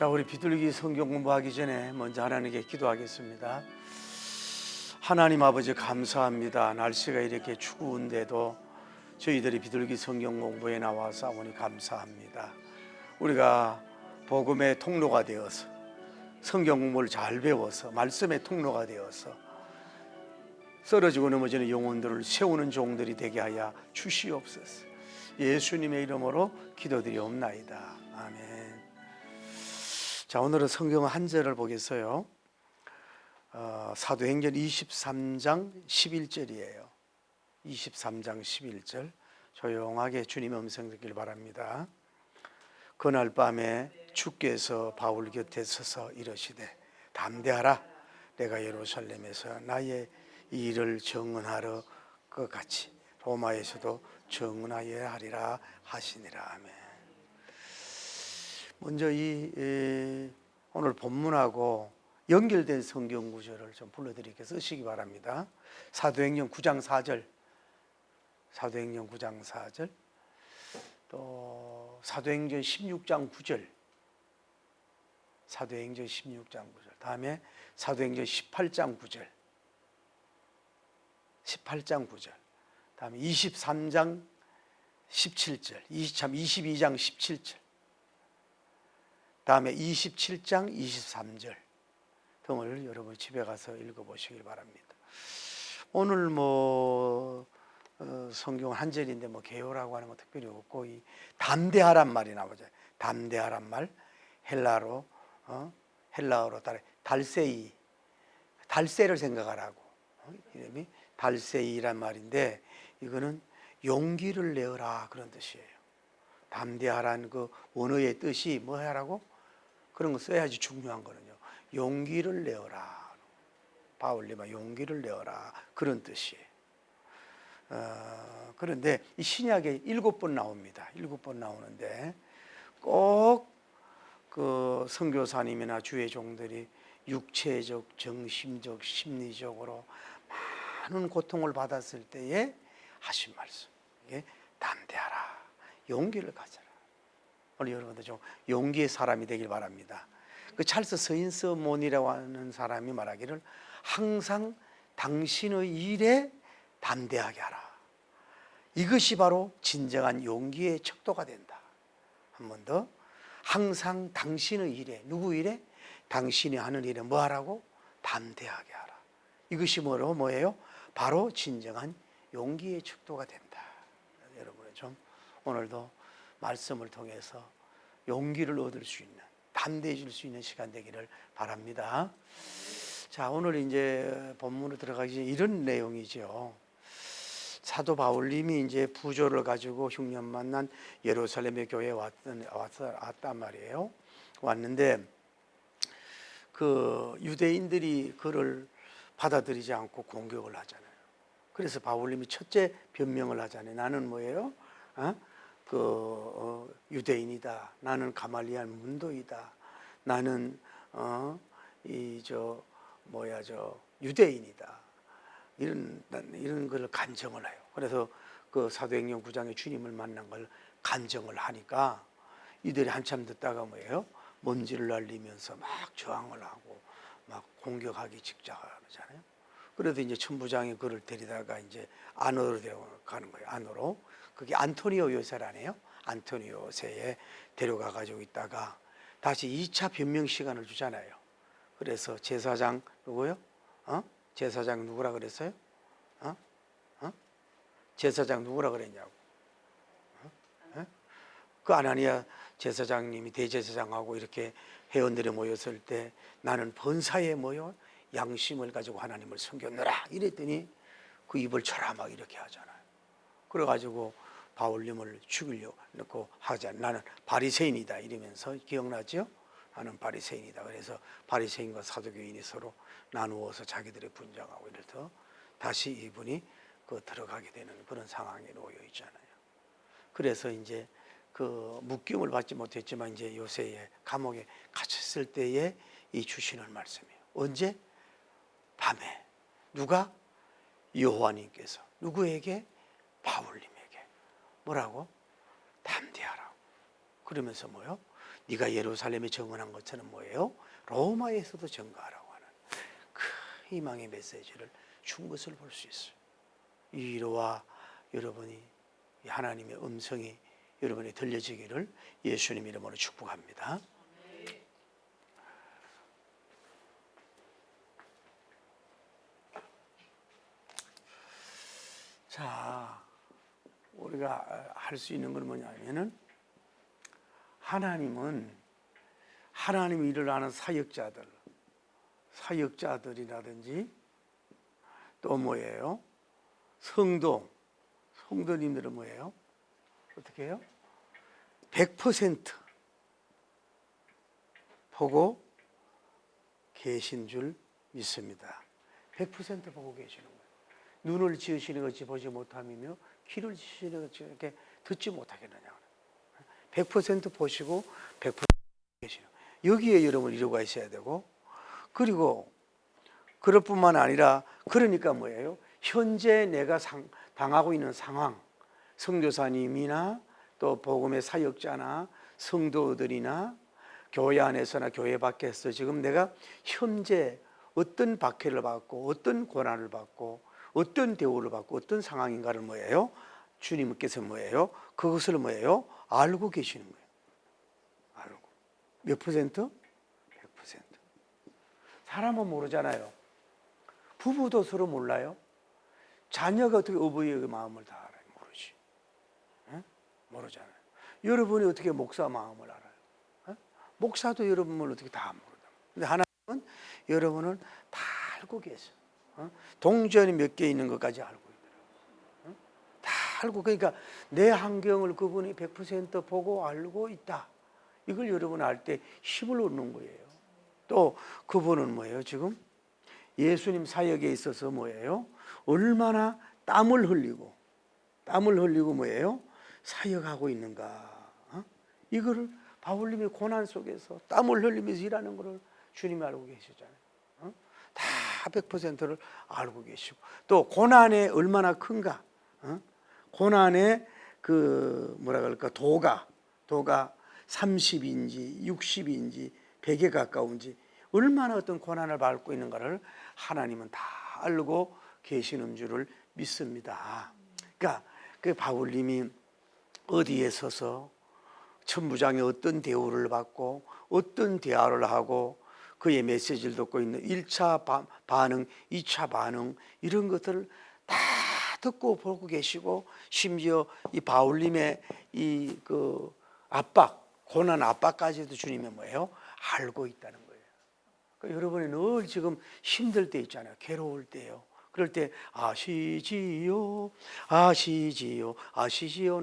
자, 우리 비둘기 성경 공부하기 전에 먼저 하나님께 기도하겠습니다. 하나님 아버지 감사합니다. 날씨가 이렇게 추운데도 저희들이 비둘기 성경 공부에 나와서 아버님 감사합니다. 우리가 복음의 통로가 되어서 성경 공부를 잘 배워서 말씀의 통로가 되어서 쓰러지고 넘어지는 영혼들을 세우는 종들이 되게 하여 주시옵소서. 예수님의 이름으로 기도드리옵나이다. 아멘. 자, 오늘은 성경 한 절을 보겠어요. 사도행전 23장 11절이에요. 23장 11절 조용하게 주님의 음성 듣기를 바랍니다. 그날 밤에 주께서 바울 곁에 서서 이르시되 담대하라, 내가 예루살렘에서 나의 일을 증언하러 것 같이 로마에서도 증언하여야 하리라 하시니라. 아멘. 먼저 오늘 본문하고 연결된 성경 구절을 좀 불러드리게 쓰시기 바랍니다. 사도행전 9장 4절, 사도행전 9장 4절, 또 사도행전 16장 9절, 사도행전 16장 9절, 다음에 사도행전 18장 9절, 18장 9절, 다음에 23장 17절, 22장 17절, 다음에 27장 23절 등을 여러분 집에 가서 읽어보시길 바랍니다. 오늘 성경 한 절인데 개요라고 하는 거 특별히 없고, 이 담대하란 말이 나오죠. 담대하란 말, 헬라어로 따라 달세이, 달세를 생각하라고, 이름이 달세이란 말인데, 이거는 용기를 내어라 그런 뜻이에요. 담대하란 그 원어의 뜻이 뭐 하라고? 그런 거 써야지 중요한 거는요. 용기를 내어라. 바울님아 용기를 내어라 그런 뜻이에요. 그런데 이 신약에 7번 나옵니다. 7번 나오는데 꼭 그 선교사님이나 주의 종들이 육체적, 정신적, 심리적으로 많은 고통을 받았을 때에 하신 말씀, 이게 담대하라, 용기를 가져라. 오늘 여러분들 좀 용기의 사람이 되길 바랍니다. 그 찰스 서인서몬이라고 하는 사람이 말하기를 항상 당신의 일에 담대하게 하라. 이것이 바로 진정한 용기의 척도가 된다. 한 번 더, 항상 당신의 일에, 누구 일에? 당신이 하는 일에 뭐 하라고? 담대하게 하라. 이것이 뭐예요? 바로 진정한 용기의 척도가 된다. 여러분은 좀 오늘도 말씀을 통해서 용기를 얻을 수 있는, 담대해질 수 있는 시간 되기를 바랍니다. 자, 오늘 이제 본문으로 들어가기 전에 이런 내용이죠. 사도 바울님이 이제 부조를 가지고 흉년 만난 예루살렘의 교회에 왔단 말이에요. 왔는데 그 유대인들이 그를 받아들이지 않고 공격을 하잖아요. 그래서 바울님이 첫째 변명을 하잖아요. 나는 뭐예요? 유대인이다. 나는 가말리알 문도이다. 나는 유대인이다. 이런 걸 간정을 해요. 그래서 그 사도행전 9장에 주님을 만난 걸 간정을 하니까 이들이 한참 듣다가 뭐예요? 먼지를 날리면서 막 저항을 하고 막 공격하기 직전하잖아요. 그래도 이제 천부장이 그를 데리다가 이제 안으로 데려가는 거예요. 안으로. 그게 안토니오 요새라네요. 안토니오 요새에 데려가 가지고 있다가 다시 2차 변명 시간을 주잖아요. 그래서 제사장 누구요? 제사장 누구라 그랬어요? 제사장 누구라 그랬냐고. 그 아나니아 제사장님이 대제사장하고 이렇게 회원들이 모였을 때 나는 번사에 모여 양심을 가지고 하나님을 섬겼노라 이랬더니 그 입을 쳐라 막 이렇게 하잖아요. 그래가지고 바울님을 죽이려고 놓고 하자. 나는 바리새인이다 이러면서, 기억나죠? 나는 바리새인이다. 그래서 바리새인과 사두개인이 서로 나누어서 자기들의 분쟁하고 이래서 다시 이분이 들어가게 되는 그런 상황에 놓여 있잖아요. 그래서 이제 그 묶임을 받지 못했지만 이제 요새에 감옥에 갇혔을 때에 이 주시는 말씀이에요. 언제? 밤에. 누가? 여호와님께서 누구에게? 바울님에게 뭐라고? 담대하라고. 그러면서 뭐요? 네가 예루살렘에 정언한 것처럼 뭐예요? 로마에서도 증거하라고 하는 그 희망의 메시지를 준 것을 볼 수 있어요. 이로와 여러분이 하나님의 음성이 여러분이 들려지기를 예수님 이름으로 축복합니다. 자, 우리가 할 수 있는 건 뭐냐면은 하나님이 일을 하는 사역자들이라든지 또 뭐예요? 성도님들은 뭐예요? 어떻게 해요? 100% 보고 계신 줄 믿습니다. 100% 보고 계시는 거예요. 눈을 지으시는 것이 보지 못함이며 귀를 지으시는 것이 이렇게 듣지 못하겠느냐. 100% 보시고 100% 계시는 거예요. 여기에 여러분 이유가 있어야 되고, 그리고 그럴 뿐만 아니라 그러니까 뭐예요? 현재 내가 당하고 있는 상황, 선교사님이나 또 복음의 사역자나 성도들이나 교회 안에서나 교회 밖에서 지금 내가 현재 어떤 박해를 받고 어떤 고난을 받고 어떤 대우를 받고 어떤 상황인가를 뭐예요? 주님께서 뭐예요? 그것을 뭐예요? 알고 계시는 거예요. 알고. 몇 %? 100%. 사람은 모르잖아요. 부부도 서로 몰라요. 자녀가 어떻게 어버이의 마음을 다 알아요? 모르지. 에? 모르잖아요. 여러분이 어떻게 목사 마음을 알아요? 에? 목사도 여러분을 어떻게 다 모르다. 근데 하나님은 여러분을 다 알고 계세요. 동전이 몇 개 있는 것까지 알고 있더라고요. 다 알고, 그러니까 내 환경을 그분이 100% 보고 알고 있다. 이걸 여러분 알 때 힘을 얻는 거예요. 또 그분은 뭐예요? 지금 예수님 사역에 있어서 뭐예요? 얼마나 땀을 흘리고 뭐예요? 사역하고 있는가. 이거를 바울님이 고난 속에서 땀을 흘리면서 일하는 것을 주님이 알고 계시잖아요. 다 100%를 알고 계시고, 또 고난이 얼마나 큰가. 고난의 그 뭐라 그럴까, 도가 30인지 60인지 100에 가까운지 얼마나 어떤 고난을 받고 있는가를 하나님은 다 알고 계시는 줄을 믿습니다. 그러니까 그 바울님이 어디에 서서 천부장이 어떤 대우를 받고 어떤 대화를 하고 그의 메시지를 듣고 있는 1차 반응, 2차 반응, 이런 것들을 다 듣고 보고 계시고, 심지어 이 바울님의 이 그 고난 압박까지도 주님이 뭐예요? 알고 있다는 거예요. 그러니까 여러분이 늘 지금 힘들 때 있잖아요. 괴로울 때요. 그럴 때 아시지요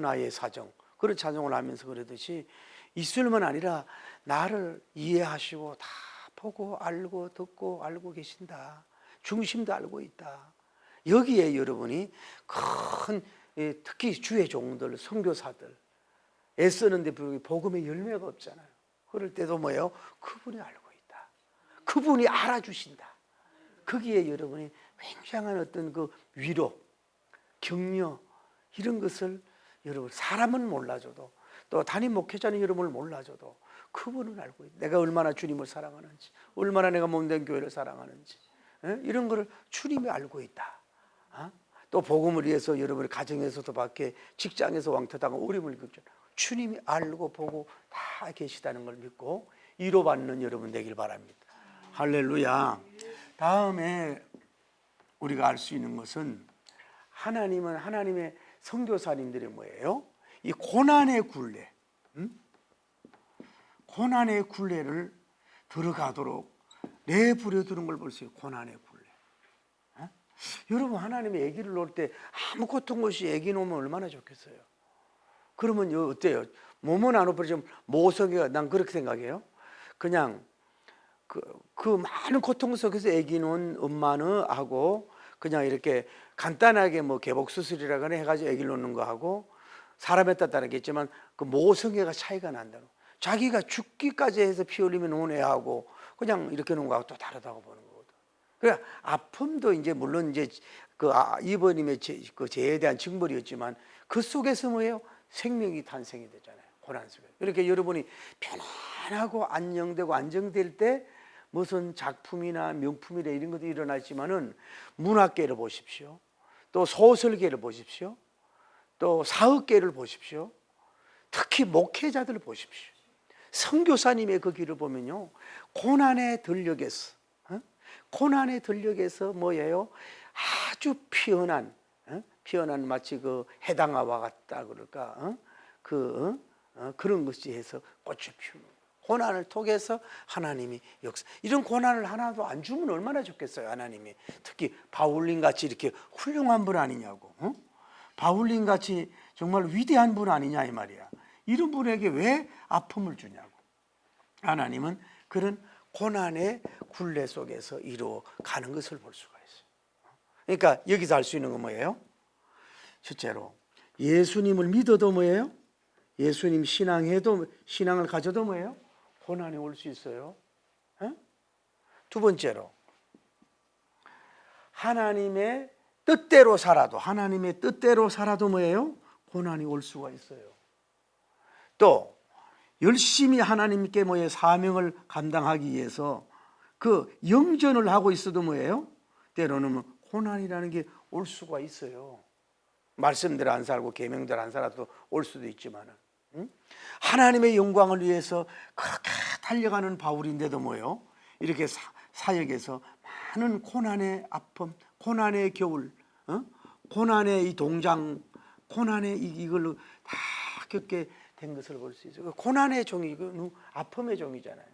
나의 사정, 그런 찬송을 하면서 그러듯이 입술만 아니라 나를 이해하시고 다 보고 알고 듣고 알고 계신다. 중심도 알고 있다. 여기에 여러분이 큰, 특히 주의 종들, 선교사들 애쓰는데 불구하고 복음의 열매가 없잖아요. 그럴 때도 뭐예요? 그분이 알고 있다. 그분이 알아주신다. 거기에 여러분이 굉장한 어떤 그 위로, 격려, 이런 것을 여러분, 사람은 몰라줘도, 또 담임 목회자는 여러분을 몰라줘도 그분은 알고 있다. 내가 얼마나 주님을 사랑하는지, 얼마나 내가 몸된 교회를 사랑하는지, 이런 거를 주님이 알고 있다. 또 복음을 위해서 여러분의 가정에서도 밖에 직장에서 왕따당하고 어려움을 겪죠. 주님이 알고 보고 다 계시다는 걸 믿고 위로받는 여러분 되길 바랍니다. 할렐루야. 다음에 우리가 알 수 있는 것은, 하나님은 하나님의 선교사님들이 뭐예요? 이 고난의 굴레, 고난의 굴레를 들어가도록 내버려 두는 걸 볼 수 있어요. 고난의 굴레. 여러분, 하나님의 아기를 놓을 때 아무 고통 없이 아기 놓으면 얼마나 좋겠어요. 그러면 어때요? 몸은 안 아프지만 모성애가, 난 그렇게 생각해요. 그냥 그 많은 고통 속에서 아기 놓은 엄마는 하고 그냥 이렇게 간단하게 뭐 개복 수술이라거나 해가지고 아기를 놓는 거 하고, 사람에 따라 다르겠지만 그 모성애가 차이가 난다는, 자기가 죽기까지 해서 피 흘리면 놓은 애하고 그냥 이렇게 놓은 거하고 또 다르다고 보는 거거든. 그러니까 아픔도 이제 물론 이제 그 이버님의 그 죄에 대한 징벌이었지만 그 속에서 뭐예요? 생명이 탄생이 되잖아요. 고난 속에. 그러니까 여러분이 편안하고 안녕되고 안정될 때 무슨 작품이나 명품이나 이런 것도 일어나지만은 문학계를 보십시오. 또 소설계를 보십시오. 또 사업계를 보십시오. 특히 목회자들을 보십시오. 선교사님의 그 길을 보면요, 고난의 들녘에서 고난의 들녘에서 뭐예요? 아주 피어난 마치 그 해당화와 같다 그럴까? 그런 것이 해서 꽃을 피우는 고난을 통해서 하나님이 역사. 이런 고난을 하나도 안 주면 얼마나 좋겠어요, 하나님이. 특히 바울님 같이 이렇게 훌륭한 분 아니냐고. 바울님 같이 정말 위대한 분 아니냐 이 말이야. 이런 분에게 왜 아픔을 주냐고. 하나님은 그런 고난의 굴레 속에서 이루어가는 것을 볼 수가 있어요. 그러니까 여기서 알 수 있는 건 뭐예요? 첫째로 예수님을 믿어도 뭐예요? 예수님 신앙을 가져도 뭐예요? 고난이 올 수 있어요. 두 번째로 하나님의 뜻대로 살아도 뭐예요? 고난이 올 수가 있어요. 또 열심히 하나님께 뭐예요? 사명을 감당하기 위해서 그 영전을 하고 있어도 뭐예요? 때로는 고난이라는 게 올 수가 있어요. 말씀대로 안 살고 계명대로 안 살아도 올 수도 있지만은 하나님의 영광을 위해서 그렇게 달려가는 바울인데도 뭐예요? 이렇게 사역에서 많은 고난의 아픔, 고난의 겨울, 고난의 이 동장, 고난의 이걸로 다 겪게 된 것을 볼 수 있어요. 고난의 종이 그 아픔의 종이잖아요.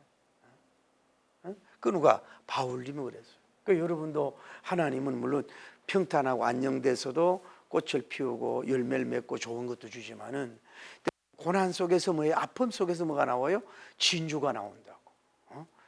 그 누가? 바울님이 그랬어요. 그러니까 여러분도 하나님은 물론 평탄하고 안녕돼서도 꽃을 피우고 열매를 맺고 좋은 것도 주지만은 고난 속에서 뭐예요? 아픔 속에서 뭐가 나와요? 진주가 나온다고.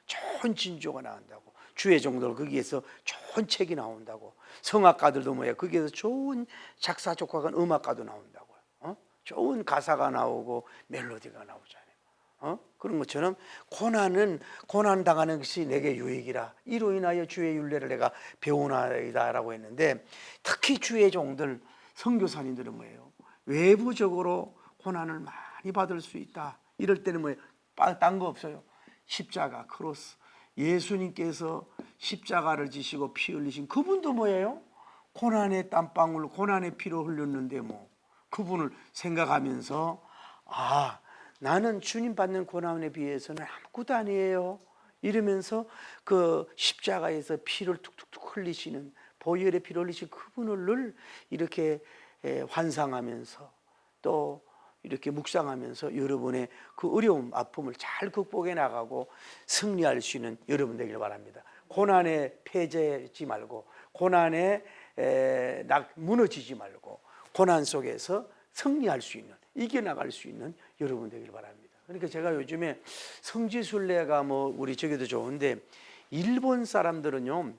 좋은 진주가 나온다고. 주의 종들 거기에서 좋은 책이 나온다고. 성악가들도 뭐예요? 거기에서 좋은 작사 작곡한 음악가도 나온다고요. 좋은 가사가 나오고 멜로디가 나오잖아요. 그런 것처럼 고난 당하는 것이 내게 유익이라. 이로 인하여 주의 율례를 내가 배우나이다라고 했는데, 특히 주의 종들 선교사님들은 뭐예요? 외부적으로 고난을 많이 받을 수 있다. 이럴 때는 뭐예요? 딴 거 없어요. 십자가, 크로스. 예수님께서 십자가를 지시고 피 흘리신 그분도 뭐예요? 고난의 땀방울, 고난의 피로 흘렸는데 뭐 그분을 생각하면서 나는 주님 받는 고난에 비해서는 아무것도 아니에요. 이러면서 그 십자가에서 피를 툭툭툭 흘리시는, 보혈의 피를 흘리신 그분을 늘 이렇게 환상하면서 또 이렇게 묵상하면서 여러분의 그 어려움, 아픔을 잘 극복해 나가고 승리할 수 있는 여러분 되길 바랍니다. 고난에 패배하지 말고, 고난에 무너지지 말고, 고난 속에서 승리할 수 있는, 이겨나갈 수 있는 여러분 되길 바랍니다. 그러니까 제가 요즘에 성지순례가 뭐 우리 저기도 좋은데, 일본 사람들은요,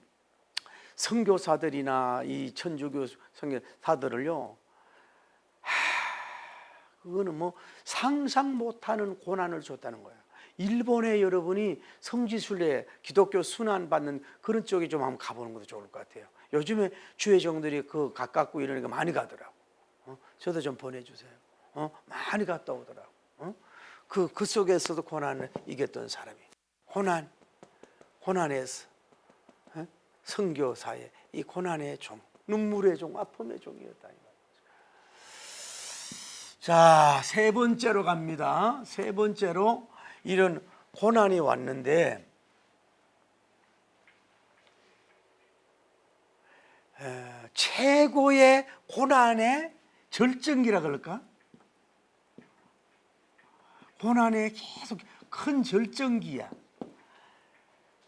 선교사들이나 이 천주교 선교사들을요, 그거는 뭐 상상 못하는 고난을 줬다는 거예요. 일본에 여러분이 성지순례, 기독교 순환 받는 그런 쪽에 좀 한번 가보는 것도 좋을 것 같아요. 요즘에 주의 종들이 그 가깝고 이러니까 많이 가더라고. 저도 좀 보내주세요. 많이 갔다 오더라고. 그 속에서도 고난을 이겼던 사람이, 고난에서 선교사의 이 고난의 종, 눈물의 종, 아픔의 종이었다. 자, 세 번째로 갑니다. 세 번째로 이런 고난이 왔는데, 최고의 고난의 절정기라 그럴까? 고난의 계속 큰 절정기야.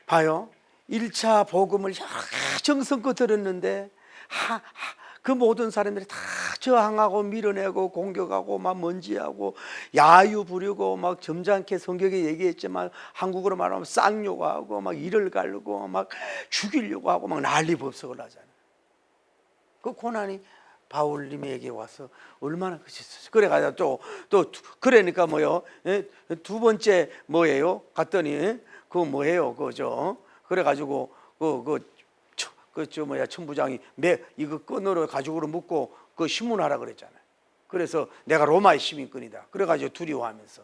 봐요. 1차 복음을 정성껏 들었는데 그 모든 사람들이 다 저항하고 밀어내고 공격하고 막 먼지하고 야유 부리고 막 점잖게 성경에 얘기했지만 한국어로 말하면 쌍욕하고 막 이를 갈고 막 죽이려고 하고 막 난리법석을 하잖아요. 그 고난이 바울님에게 와서 얼마나 그랬어요. 그래가지고 또 그러니까 뭐요? 두 번째 뭐예요? 갔더니 그거 뭐예요? 그죠? 그래가지고 천부장이 이거 끈으로 가죽으로 묶고 그 신문하라 그랬잖아요. 그래서 내가 로마의 시민권이다. 그래가지고 두려워하면서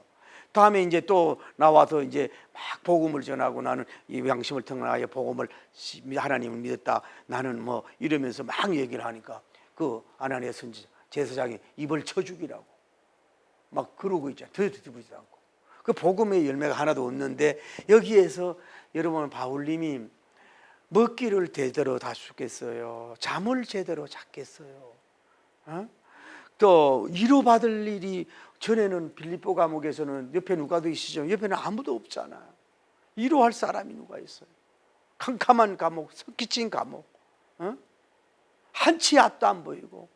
다음에 이제 또 나와서 이제 막 복음을 전하고 나는 이 양심을 통하여 복음을 하나님을 믿었다. 나는 뭐 이러면서 막 얘기를 하니까 그 아나니아 선지자 제사장이 입을 쳐 죽이라고 막 그러고 있잖아요. 듣지도 않고 그 복음의 열매가 하나도 없는데 여기에서 여러분 바울님이 먹기를 제대로 다주겠어요. 잠을 제대로 잤겠어요. 어? 또 위로받을 일이 전에는 빌립보 감옥에서는 옆에 누가 더 있으시죠? 옆에는 아무도 없잖아요. 위로할 사람이 누가 있어요? 캄캄한 감옥, 섞이친 감옥, 한치 앞도 안 보이고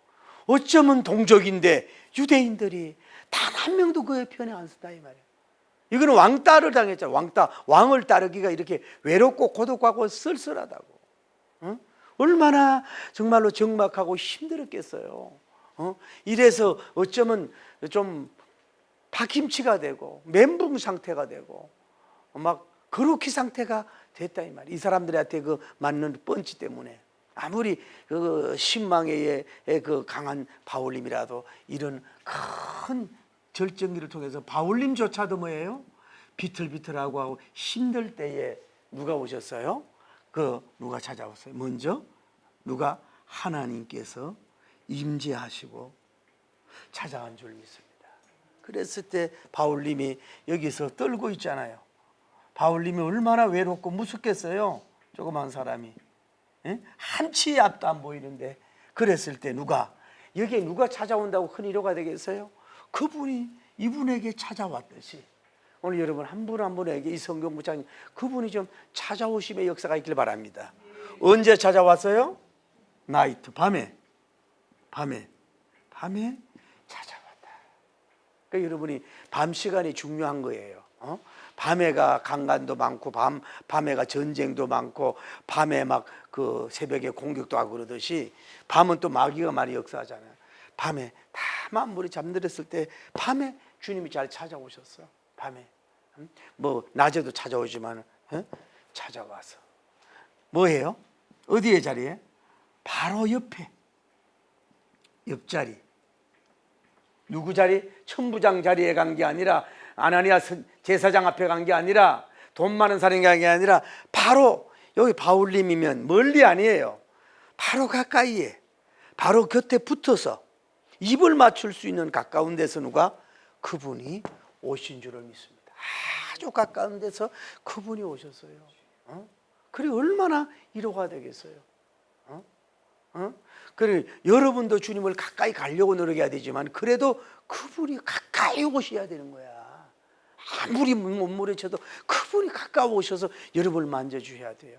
어쩌면 동족인데 유대인들이 단 한 명도 그의 편에 안 섰다 이 말이에요. 이거는 왕따를 당했잖아요. 왕을 따르기가 이렇게 외롭고 고독하고 쓸쓸하다고. 얼마나 정말로 적막하고 힘들었겠어요. 이래서 어쩌면 좀 파김치가 되고 멘붕 상태가 되고 막 그렇게 상태가 됐다 이 말이에요. 이 사람들한테 그 맞는 펀치 때문에 아무리 그 신망의 그 강한 바울님이라도 이런 큰 절정기를 통해서 바울님조차도 뭐예요? 비틀비틀하고 하고 힘들 때에 누가 오셨어요? 누가 찾아왔어요? 먼저 누가 하나님께서 임재하시고 찾아간 줄 믿습니다. 그랬을 때 바울님이 여기서 떨고 있잖아요. 바울님이 얼마나 외롭고 무섭겠어요. 조그만 사람이 한치 앞도 안 보이는데 그랬을 때 여기에 누가 찾아온다고 큰 위로가 되겠어요? 그분이 이분에게 찾아왔듯이 오늘 여러분 한 분 한 분에게 이 성경 문장 그분이 좀 찾아오심의 역사가 있길 바랍니다. 언제 찾아왔어요? 나이트 밤에 찾아왔다. 그러니까 여러분이 밤 시간이 중요한 거예요. 밤에가 강간도 많고 밤에가 전쟁도 많고 밤에 막 그 새벽에 공격도 하고 그러듯이 밤은 또 마귀가 많이 역사하잖아요. 밤에 다 만물이 잠들었을 때 밤에 주님이 잘 찾아오셨어. 밤에 뭐 낮에도 찾아오지만 찾아와서 뭐예요? 어디에 자리에? 바로 옆에 옆자리. 누구 자리? 천부장 자리에 간 게 아니라 아나니아 제사장 앞에 간 게 아니라 돈 많은 사람이 간 게 아니라 바로 여기 바울님이면 멀리 아니에요. 바로 가까이에 바로 곁에 붙어서 입을 맞출 수 있는 가까운 데서 누가? 그분이 오신 줄을 믿습니다. 아주 가까운 데서 그분이 오셨어요. 그래 얼마나 위로가 되겠어요. 그래 여러분도 주님을 가까이 가려고 노력해야 되지만 그래도 그분이 가까이 오셔야 되는 거야. 아무리 몸부림쳐도 그분이 가까워 오셔서 여러분을 만져주셔야 돼요.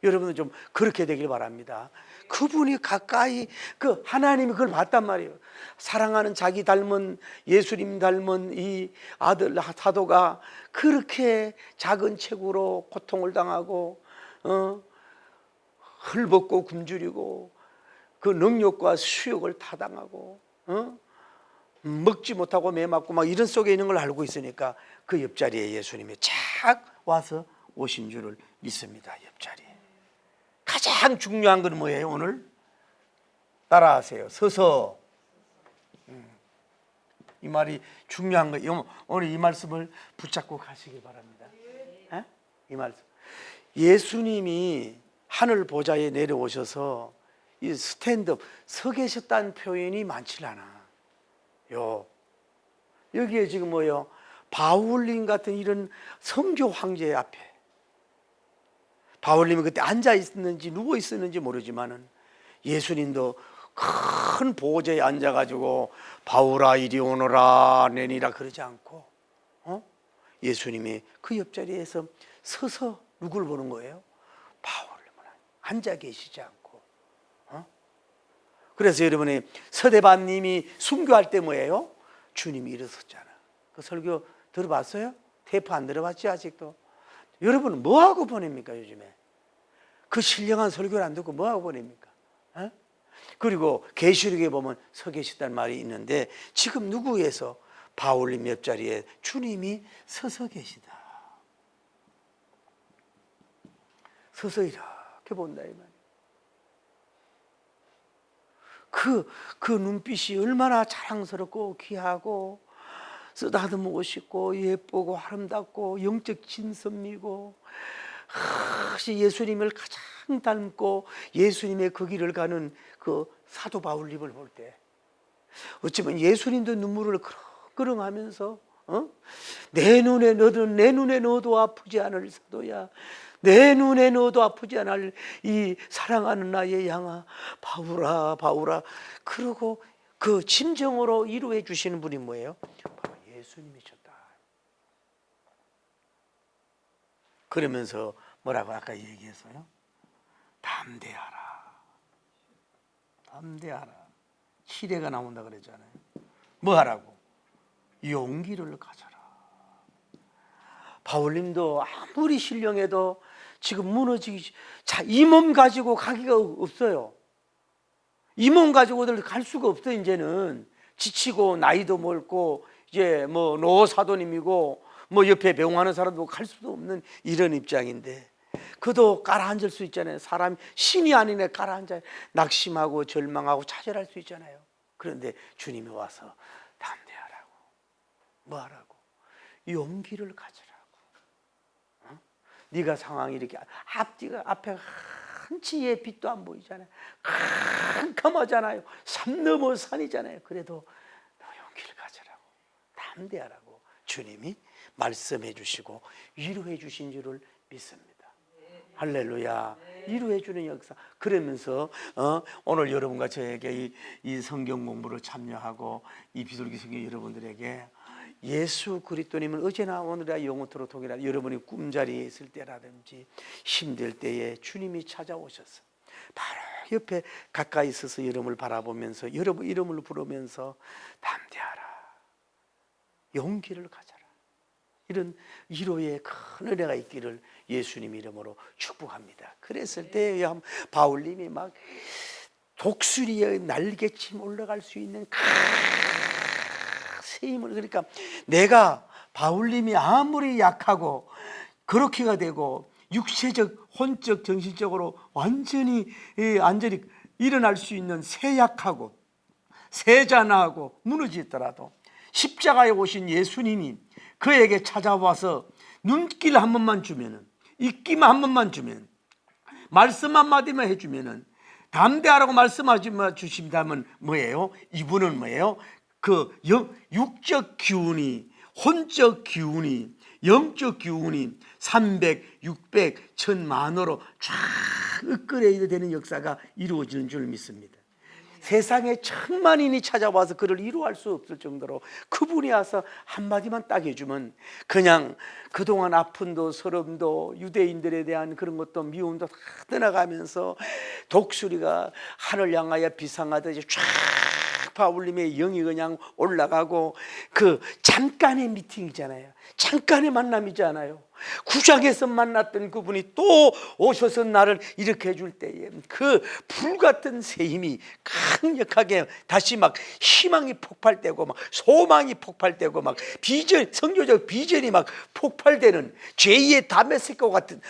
여러분은 좀 그렇게 되길 바랍니다. 그분이 가까이 하나님이 그걸 봤단 말이에요. 사랑하는 자기 닮은 예수님 닮은 이 아들 사도가 그렇게 작은 체구로 고통을 당하고 헐벗고 굶주리고 그 능력과 수욕을 타당하고 먹지 못하고 매맞고 막 이런 속에 있는 걸 알고 있으니까 그 옆자리에 예수님이 착 와서 오신 줄을 믿습니다. 옆자리에 가장 중요한 건 뭐예요? 오늘 따라하세요. 서서. 이 말이 중요한 거예요. 오늘 이 말씀을 붙잡고 가시기 바랍니다. 이 말씀. 예수님이 하늘 보좌에 내려오셔서 이 스탠드업 서 계셨다는 표현이 많지 않아요. 여기에 지금 뭐예요? 바울님 같은 이런 성교 황제 앞에 바울님이 그때 앉아 있었는지 누워 있었는지 모르지만은 예수님도 큰 보좌에 앉아가지고 바울아 이리 오너라 내니라 그러지 않고 예수님이 그 옆자리에서 서서 누굴 보는 거예요? 바울을 앉아 계시지 않고. 그래서 여러분이 서대반님이 순교할 때 뭐예요? 주님이 일어섰잖아. 그 설교 들어봤어요? 테이프 안 들어봤지 아직도? 여러분은 뭐하고 보냅니까 요즘에? 그 신령한 설교를 안 듣고 뭐하고 보냅니까? 그리고 계시록에 보면 서 계시다는 말이 있는데 지금 누구에서 바울님 옆자리에 주님이 서서 계시다. 서서 이렇게 본다 이 말이에요. 그 눈빛이 얼마나 자랑스럽고 귀하고 쓰다듬고 싶고 예쁘고 아름답고 영적 진선미고, 예수님을 가장 닮고 예수님의 그 길을 가는 그 사도 바울님을 볼 때 어쩌면 예수님도 눈물을 그렁그렁하면서 내 눈에 넣어도 아프지 않을 사도야, 내 눈에 넣어도 아프지 않을 이 사랑하는 나의 양아 바울아 바울아, 그러고 그 심정으로 위로해 주시는 분이 뭐예요? 바로 예수님이셨다. 그러면서 뭐라고 아까 얘기했어요? 담대하라, 담대하라. 시대가 나온다 그랬잖아요. 뭐 하라고? 용기를 가져라. 바울님도 아무리 신령해도 지금 무너지기, 이 몸 가지고 가기가 없어요. 이 몸 가지고들 갈 수가 없어요. 이제는 지치고 나이도 멀고 이제 뭐 노사도님이고 뭐 옆에 병하는 사람도 갈 수도 없는 이런 입장인데, 그도 가라앉을 수 있잖아요. 사람이 신이 아니네 가라앉아 낙심하고 절망하고 좌절할 수 있잖아요. 그런데 주님이 와서 담대하라고, 뭐 하라고? 용기를 가져라고. 네가 상황이 이렇게 앞에 한치의 빛도 안 보이잖아요. 캄캄하잖아요. 산 넘어 산이잖아요. 그래도 너 용기를 가져라고, 담대하라고 주님이 말씀해 주시고 위로해 주신 줄을 믿습니다. 할렐루야. 위로해 주는 역사. 그러면서 오늘 여러분과 저에게 이 성경 공부를 참여하고 이 비둘기 성경 여러분들에게 예수 그리스도님은 어제나 오늘이나 영원토록 동일하다. 여러분이 꿈자리에 있을 때라든지 힘들 때에 주님이 찾아오셔서 바로 옆에 가까이 있어서 여러분을 바라보면서 여러분 이름을 부르면서 담대하라, 용기를 가져라, 이런 위로의 큰 은혜가 있기를 예수님 이름으로 축복합니다. 그랬을 때 바울님이 막 독수리의 날개쯤 올라갈 수 있는 새 힘을, 그러니까 내가 바울님이 아무리 약하고 그렇게가 되고 육체적, 혼적, 정신적으로 완전히 일어날 수 있는 세약하고 세잔하고 무너지더라도 십자가에 오신 예수님이 그에게 찾아와서 눈길 한 번만 주면은, 입기만 한 번만 주면, 말씀 한마디만 해주면은, 담대하라고 말씀하지 주신다면 뭐예요? 이분은 뭐예요? 그 육적 기운이, 혼적 기운이, 영적 기운이 300, 600, 1000만으로 쫙 ը끌어야 되는 역사가 이루어지는 줄 믿습니다. 세상에 1000만인이 찾아와서 그를 이루할 수 없을 정도로 그분이 와서 한마디만 딱 해주면 그냥 그동안 아픔도 서름도 유대인들에 대한 그런 것도 미움도 다 떠나가면서 독수리가 하늘 향하여 비상하듯이 쫙 바울님의 영이 그냥 올라가고, 그 잠깐의 미팅이잖아요. 잠깐의 만남이잖아요. 구장에서 만났던 그분이 또 오셔서 나를 이렇게 해줄 때에 그 불같은 새 힘이 강력하게 다시 막 희망이 폭발되고 막 소망이 폭발되고 막 비전, 성교적 비전이 막 폭발되는 제2의 다메섹과 같은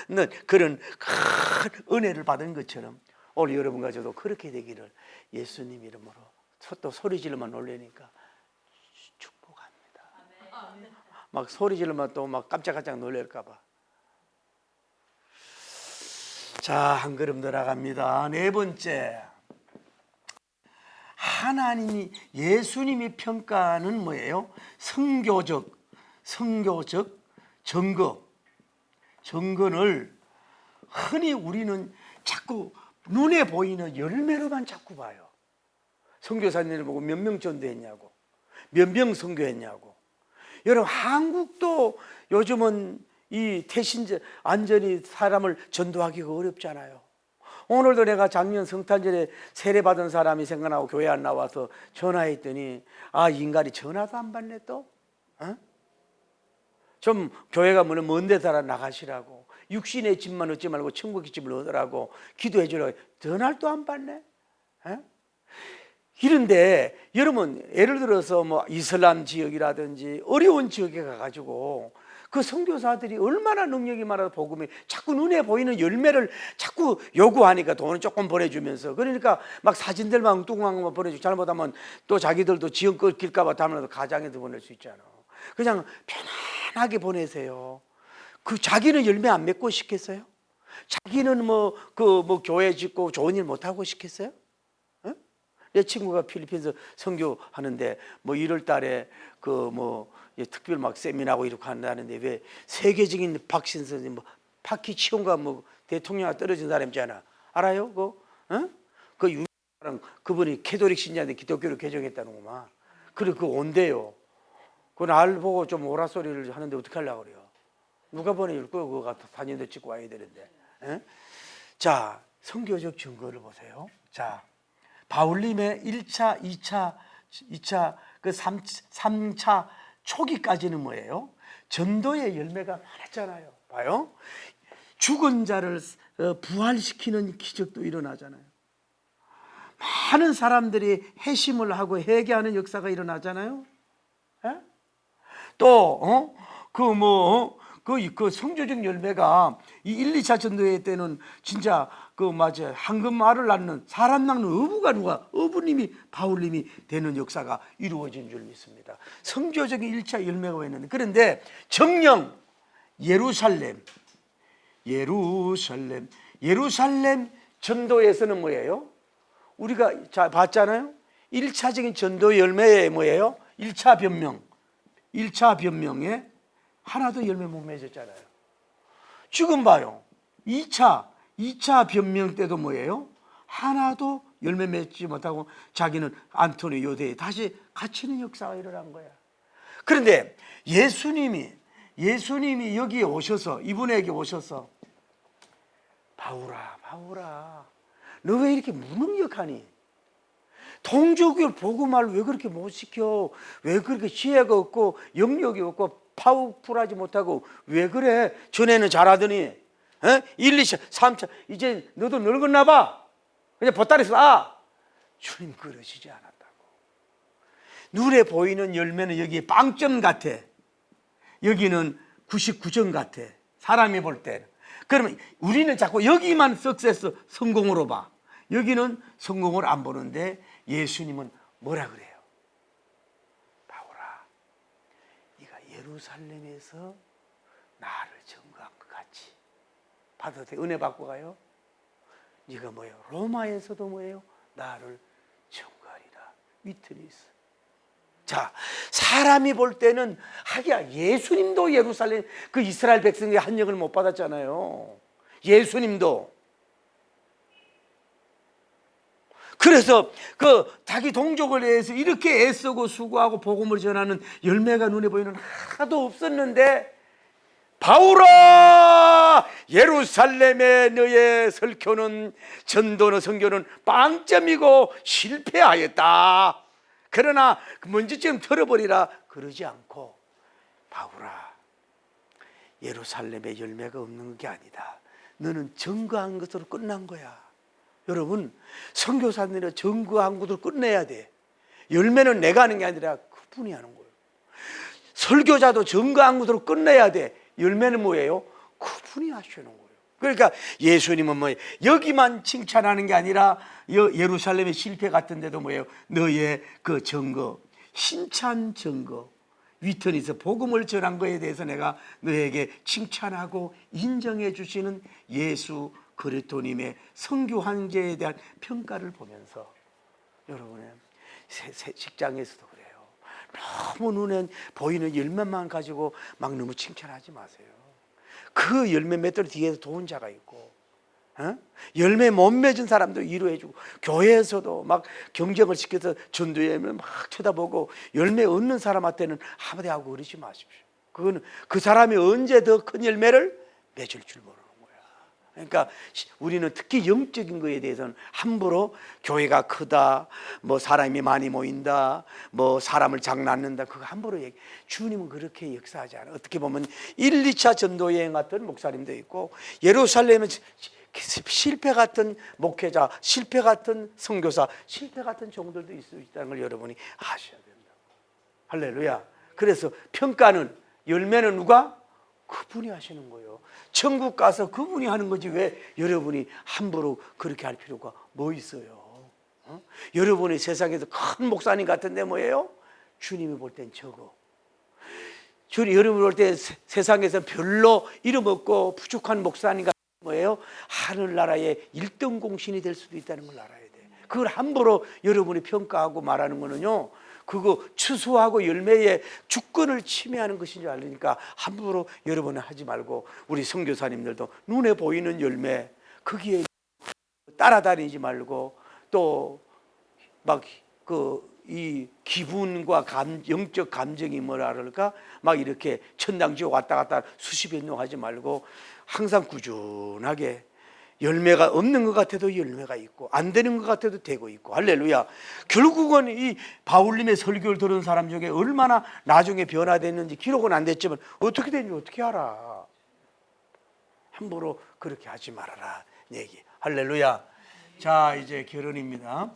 그런 큰 은혜를 받은 것처럼 오늘 여러분과 저도 그렇게 되기를 예수님 이름으로, 또 소리 지르면 놀라니까 축복합니다. 막 소리 지르면 또 막 깜짝깜짝 놀랄까 봐. 자, 한 걸음 더 나갑니다. 네 번째, 하나님이, 예수님이 평가하는 뭐예요? 성교적 증거를 흔히 우리는 자꾸 눈에 보이는 열매로만 자꾸 봐요. 선교사님을 보고 몇 명 전도했냐고, 몇 명 선교했냐고. 여러분, 한국도 요즘은 이 태신제 안전히 사람을 전도하기가 어렵잖아요. 오늘도 내가 작년 성탄절에 세례받은 사람이 생각나고 교회 안 나와서 전화했더니, 아, 인간이 전화도 안 받네 또? 좀 교회가 먼 데 살아 나가시라고, 육신의 집만 얻지 말고 천국의 집을 얻으라고 기도해 주라고, 전화를 또 안 받네? 이런데 여러분, 예를 들어서 뭐 이슬람 지역이라든지 어려운 지역에 가가지고 그 선교사들이 얼마나 능력이 많아서 복음에 자꾸 눈에 보이는 열매를 자꾸 요구하니까 돈을 조금 보내주면서, 그러니까 막 사진들만 뚱뚱한 것만 보내주고, 잘못하면 또 자기들도 지연 끊길까 봐 다음에도 가장에도 보낼 수 있잖아. 그냥 편안하게 보내세요. 그 자기는 열매 안 맺고 싶겠어요? 자기는 뭐 교회 짓고 좋은 일 못 하고 싶겠어요? 어? 내 친구가 필리핀에서 선교하는데 뭐 1월 달에 특별 막 세미나하고 이렇게 한다는데, 왜 세계적인 박신 선생님 뭐 파키치온가 뭐 대통령이 떨어진 사람 있잖아. 알아요? 그 유명한 그분이 캐톨릭 신자인데 기독교를 개종했다는구만. 그래 그거 온대요. 그 날 보고 좀 오라소리를 하는데 어떻게 하려고 그래요? 누가 보내줄 거예요? 그거 갖다 사진도 찍고 와야 되는데. 에? 자, 선교적 증거를 보세요. 자, 바울님의 1차, 2차, 그 3차 초기까지는 뭐예요? 전도의 열매가 많았잖아요. 봐요. 죽은 자를 부활시키는 기적도 일어나잖아요. 많은 사람들이 회심을 하고 회개하는 역사가 일어나잖아요. 에? 또 그 성교적 열매가 이 1, 2차 전도회 때는 진짜 맞아요. 황금알을 낳는, 사람 낳는 어부가 어부님이 바울님이 되는 역사가 이루어진 줄 믿습니다. 성교적인 1차 열매가 있는데, 그런데 정령 예루살렘 전도에서는 뭐예요? 우리가 자 봤잖아요. 1차적인 전도 열매에 뭐예요? 1차 변명에 하나도 열매 못 맺었잖아요. 지금 봐요. 2차 변명 때도 뭐예요? 하나도 열매 맺지 못하고 자기는 안토니 요새에 다시 갇히는 역사가 일어난 거야. 그런데 예수님이 여기에 오셔서, 이분에게 오셔서, 바울아 너 왜 이렇게 무능력하니? 동족을 복음을 왜 그렇게 못 시켜? 왜 그렇게 지혜가 없고 영역이 없고 파워풀하지 못하고 왜 그래? 전에는 잘하더니 1, 2차, 3차 이제 너도 늙었나 봐. 그냥 보따리 쏴. 주님 그러시지 않았다고. 눈에 보이는 열매는 여기에 빵점 같아. 여기는 99점 같아. 사람이 볼 때는. 그러면 우리는 자꾸 여기만 석세스 성공으로 봐. 여기는 성공을 안 보는데 예수님은 뭐라 그래요? 바울아, 네가 예루살렘에서 나를 증거한 것 같이 받아도 돼. 은혜 받고 가요. 네가 뭐예요? 로마에서도 뭐예요? 나를 증거하리라. 위트니스. 자, 사람이 볼 때는 하기야 예수님도 예루살렘 그 이스라엘 백성의 한영을 못 받았잖아요. 예수님도. 그래서 그 자기 동족을 위해서 이렇게 애쓰고 수고하고 복음을 전하는 열매가 눈에 보이는 하나도 없었는데, 바울아, 예루살렘에 너의 설교는, 전도는, 선교는 빵점이고 실패하였다. 그러나 먼지쯤 털어버리라. 그러지 않고, 바울아, 예루살렘에 열매가 없는 게 아니다. 너는 증거한 것으로 끝난 거야. 여러분, 선교사들은 증거한 것으로 끝내야 돼. 열매는 내가 하는 게 아니라 그분이 하는 거예요. 설교자도 증거한 것으로 끝내야 돼. 열매는 뭐예요? 그분이 하시는 거예요. 그러니까 예수님은 뭐예요? 여기만 칭찬하는 게 아니라 예루살렘의 실패 같은 데도 뭐예요? 너의 그 증거, 힘찬 증거, 위트니스 복음을 전한 거에 대해서 내가 너에게 칭찬하고 인정해 주시는 예수 그리스도님의 선교 한계에 대한 평가를 보면서, 여러분의 직장에서도 그래요. 너무 눈에 보이는 열매만 가지고 막 너무 칭찬하지 마세요. 그 열매 맺들 뒤에서 도운 자가 있고, 열매 못 맺은 사람도 위로해주고, 교회에서도 막 경쟁을 시켜서 전도에 막 쳐다보고 열매 얻는 사람한테는 한마디 하고 그러지 마십시오. 그거는 그 사람이 언제 더 큰 열매를 맺을 줄 모르는 거야. 그러니까 우리는 특히 영적인 거에 대해서는 함부로 교회가 크다, 뭐 사람이 많이 모인다, 뭐 사람을 장난는다, 그거 함부로 얘기. 주님은 그렇게 역사하지 않아요. 어떻게 보면 1, 2차 전도 여행 같은 목사님도 있고, 예루살렘은 실패 같은 목회자, 실패 같은 선교사, 실패 같은 종들도 있을 수 있다는 걸 여러분이 아셔야 된다. 할렐루야. 그래서 평가는, 열매는 누가? 그분이 하시는 거예요. 천국 가서 그분이 하는 거지 왜 여러분이 함부로 그렇게 할 필요가 뭐 있어요? 여러분이 세상에서 큰 목사님 같은데 뭐예요? 주님이 볼 땐 적어. 여러분이 볼 때 세상에서 별로 이름 없고 부족한 목사님 같은 뭐예요? 하늘나라의 1등 공신이 될 수도 있다는 걸 알아야 돼. 그걸 함부로 여러분이 평가하고 말하는 거는요, 그거 추수하고 열매의 주권을 침해하는 것인 줄 알으니까 함부로 여러분은 하지 말고, 우리 선교사님들도 눈에 보이는 열매 거기에 따라다니지 말고, 또 막 이 기분과 영적 감정이 뭐라 그럴까, 막 이렇게 천당지옥 왔다 갔다 수십 변동하지 말고 항상 꾸준하게 열매가 없는 것 같아도 열매가 있고 안 되는 것 같아도 되고 있고. 할렐루야. 결국은 이 바울님의 설교를 들은 사람 중에 얼마나 나중에 변화됐는지 기록은 안 됐지만 어떻게 됐는지 어떻게 알아? 함부로 그렇게 하지 말아라 얘기. 할렐루야. 자, 이제 결론입니다.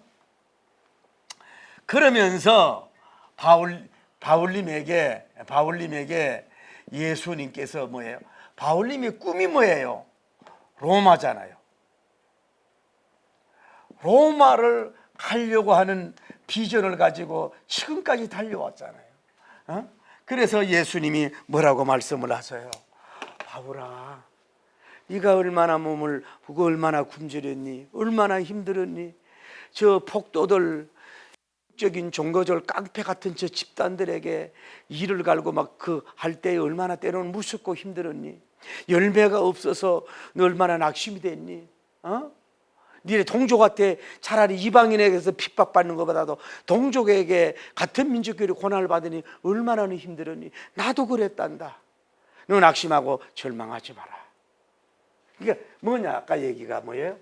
그러면서 바울님에게 예수님께서 뭐예요? 바울님의 꿈이 뭐예요? 로마잖아요. 로마를 가려고 하는 비전을 가지고 지금까지 달려왔잖아요. 그래서 예수님이 뭐라고 말씀을 하세요? 바울아, 네가 얼마나 몸을 얼마나 굶주렸니? 얼마나 힘들었니? 저 폭도들, 적인 종교적 깡패 같은 저 집단들에게 일을 갈고 막 그 할 때 얼마나 때로는 무섭고 힘들었니? 열매가 없어서 너 얼마나 낙심이 됐니? 니네 동족한테 차라리 이방인에게서 핍박받는 것보다도 동족에게 같은 민족끼리 고난을 받으니 얼마나 힘들었니? 나도 그랬단다. 너 낙심하고 절망하지 마라. 그러니까 뭐냐, 아까 얘기가 뭐예요?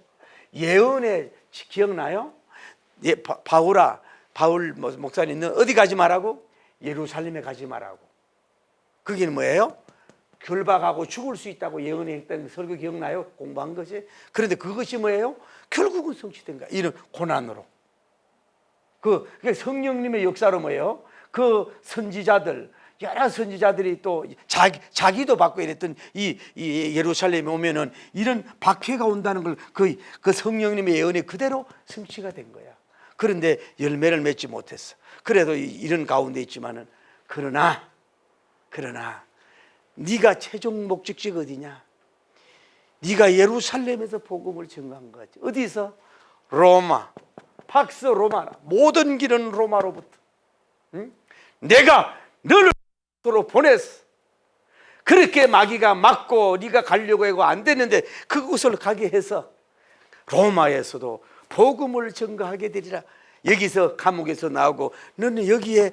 예언의, 기억나요? 바울 목사님, 너 어디 가지 말라고? 예루살렘에 가지 말라고. 그게 뭐예요? 결박하고 죽을 수 있다고 예언했던 설교 기억나요? 공부한 것이. 그런데 그것이 뭐예요? 결국은 성취된 거야. 이런 고난으로. 그 성령님의 역사로 뭐예요? 그 선지자들, 여러 선지자들이 또 자기도 받고 이랬던 이 예루살렘에 오면은 이런 박해가 온다는 걸 그 성령님의 예언이 그대로 성취가 된 거야. 그런데 열매를 맺지 못했어. 그래도 이런 가운데 있지만은, 그러나 네가 최종 목적지가 어디냐? 네가 예루살렘에서 복음을 전가한 거지. 어디서? 로마. 팍스 로마. 모든 길은 로마로부터. 응? 내가 너를 서로 보냈어. 그렇게 마귀가 막고 네가 가려고 하고 안 됐는데 그곳을 가게 해서 로마에서도 복음을 전가하게 되리라. 여기서 감옥에서 나오고 너는 여기에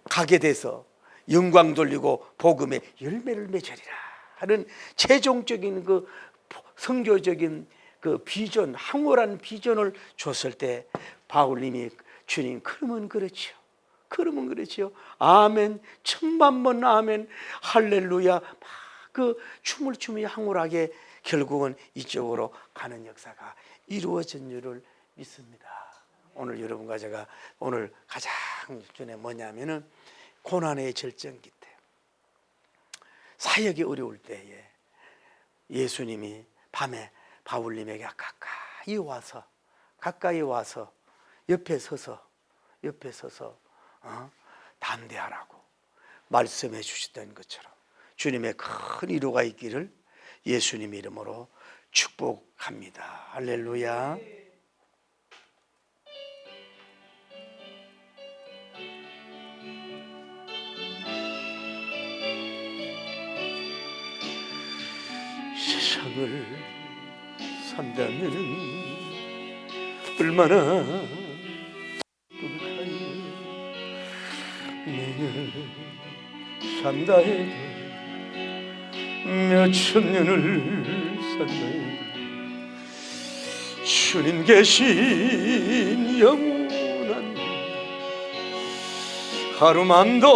가게 돼서 영광 돌리고 복음의 열매를 맺으리라 하는 최종적인 그 선교적인 그 비전, 황홀한 비전을 줬을 때 바울님이, 주님, 그러면 그렇지요. 아멘, 천만번 아멘, 할렐루야. 막 그 춤을 추며 황홀하게 결국은 이쪽으로 가는 역사가 이루어진 줄을 믿습니다. 오늘 여러분과 제가 오늘 가장 전에 뭐냐면은 고난의 절정기 때, 사역이 어려울 때에 예수님이 밤에 바울님에게 가까이 와서 옆에 서서 담대하라고 말씀해 주셨던 것처럼 주님의 큰 위로가 있기를 예수님 이름으로 축복합니다. 할렐루야. 세상을 산다면 얼마나 행복하여, 내년 산다 해도 몇천 년을 산다 해도 주님 계신 영원한 하루만도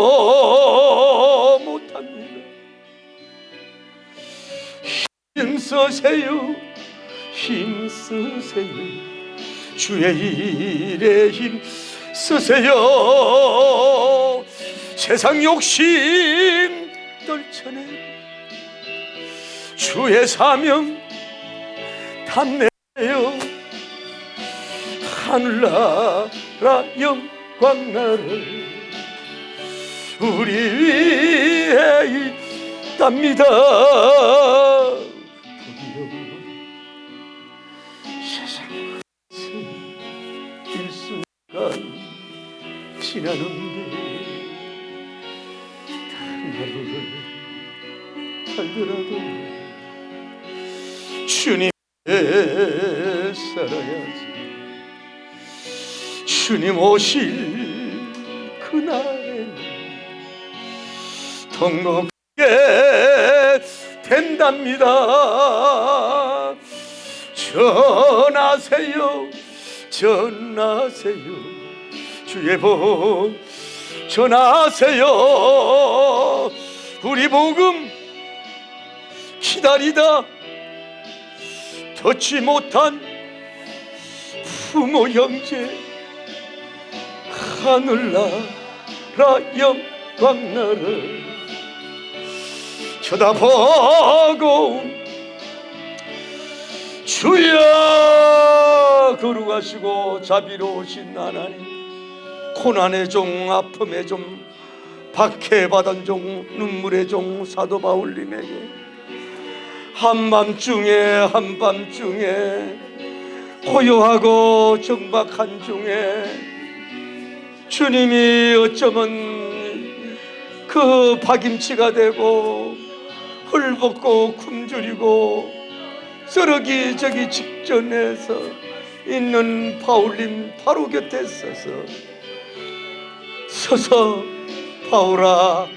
못합니다. 힘쓰세요. 주의 일에 힘쓰세요. 세상 욕심 떨쳐내 주의 사명 탐내요 하늘나라 영광 나를 우리 위에 있답니다. 드디어 세상 일순간 지나는데 하루를 살더라도 주님에 살아야지. 주님 오실 그날에는 더 높게 된답니다. 전하세요 전하세요 주의 복 전하세요. 우리 복음 기다리다 듣지 못한 부모 형제 하늘나라 영광 나를 쳐다보고 주여 거룩하시고 자비로우신 하나님, 고난의 종 아픔의 종 박해받은 종 눈물의 종 사도 바울님에게 한밤중에 고요하고 정박한 중에 주님이 어쩌면 그 박임치가 되고 헐벗고 굶주리고 쓰러기 저기 직전에서 있는 바울님 바로 곁에 서서 바울아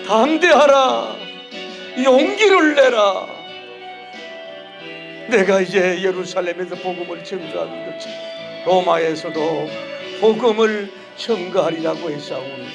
담대하라 용기를 내라. 내가 이제 예루살렘에서 복음을 전가하는 것처럼 로마에서도 복음을 전가하리라고 했사오니